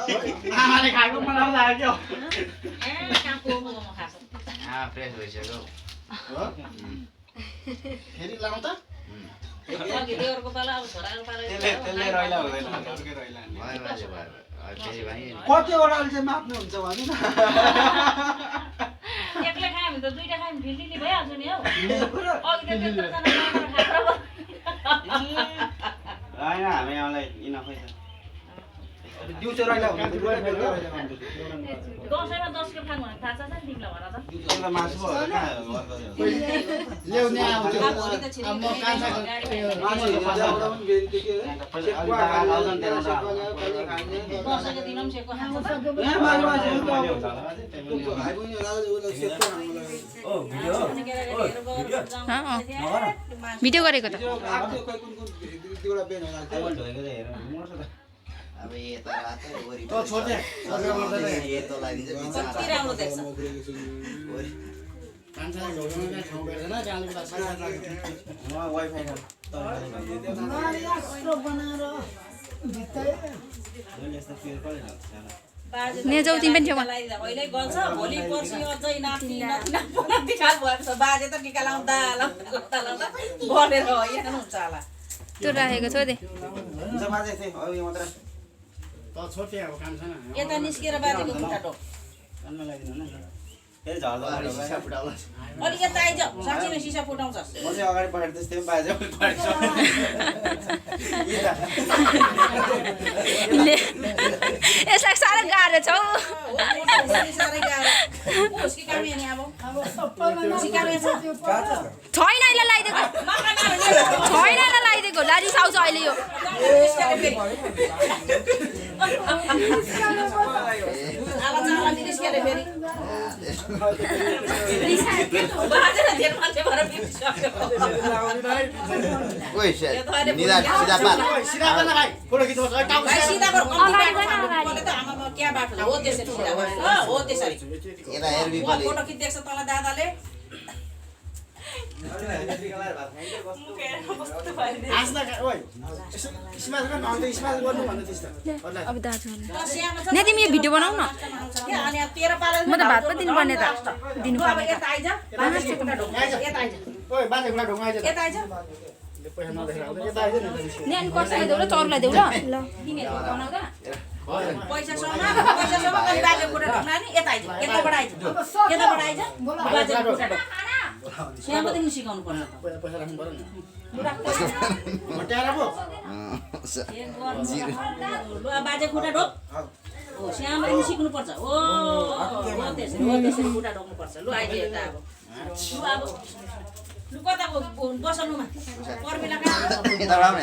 आमाले खाएको मलाई लाग्यो फ्रेस भइसक्यो हो फेरि लाउँ त त्यसले रइला हुँदैन अर्कै रइला भयो बाजे भयो फेरि भाइ कतिवटा चाहिँ माप्नु हुन्छ भन्नु न एकले खायो भने त दुईटा खायो भने ढिल्ली भइहाल्छ नि हौ अघि त त्यत्रो जना खाएर होइन हामी आउँलाई इनफै छ दिउँसो रइला हुन्छ दसैँमा 10 किलो खानु भने थाहा छ नि तिमीलाई भन त एउटा मासु भयो कहाँ ल्याउने आउँछ भोलि त छिटो म कान्छा मासु जाउँदा पनि फेरि के दसैँको दिन पनि सेको खान्छ त यहाँ मासु मासु भाइ बहिनी भिडियो गरेको त अब यता रातो वरि त छोड्दे यता लागिन्छ कति राम्रो देख्छ कान्छा ढोकामा ठाउँ भेट्दैन त्यहाँले बेला साइड वाइफाइ नेजाउ तिमी पनि छेउमा अहिले गल्छ भोलि पर्सि अझै नाति नाति खाल भएछ बाजे त टिका लाउँदा लाउँदा लाउँदा बढेर यहाँ हुन्छ होला त्यो राखेको छ दे हुन्छ बाजे थिए अब यो मात्र त छोटे अब काम छैन यता निस्केर बाजेको खुट्टा टोक अन्न लागिदिनु न फेरि झर्दा सिसा फुटाउला अलि यता आइज साँच्चै नै सिसा फुटाउँछस् म चाहिँ अगाडि पढेर त्यस्तै बाजे यसलाई साह्रो गाह्रो छ हौ साह्रै गाह्रो उसकी काम हेर्ने अब उसकी काम हेर्छ छैन यसलाई लगाइदिएको छैन यसलाई लगाइदिएको लाजी साउँछ अहिले यो आला चाला निस्केर फेरि बाजेर धेरै मान्छे भएर बिर्सिसक्यो ओइ निदा सिधा पाल सिधा गर्न भाइ फोटो खिच्नुहोस् है टाउको भाइ सिधा गर कम्ती बाटो त आमामा क्या बाटो हो त्यसरी सिधा गर हो त्यसरी यता हेर्बी म पनि फोटो खिच्दैछ तल दादाले आस्ना ओइ स्मास गर्न अन्त स्मास गर्नु भन्नु त्यस्तो अब दाजु त स्यामा छ ने तिमी यो भिडियो बनाऊ न अनि तेरो पाला म त भात पो दिनुपर्ने त दिनुपर्ने यता आइज बाजेको खुट्टा ढोक यता आइज ओइ बाजे खुला ढोका आइज यता आइज पैसा नदेखेर आउँदा यता आइज न ने अनि कसैलाई देऊ र चरुलाई देऊ ल तिमीहरू बनाउँदा पैसा समा अनि बाजेको खुट्टा ढोक्ना नि यता आइज यताबाट आइज यताबाट आइज बाजेको खुट्टा ढोक स्यामदेखि सिकाउनु पर्छ पैसा राख्नु पर्यो नि बुढा मट्याएर पो ल बाजे खुट्टा ढोक हो स्यामदेखि सिक्नुपर्छ हो त्यसरी खुट्टा ढोक्नुपर्छ लु आइज यता अब लु अब लु कता बसनुमा पर्मिला कहाँ यता राम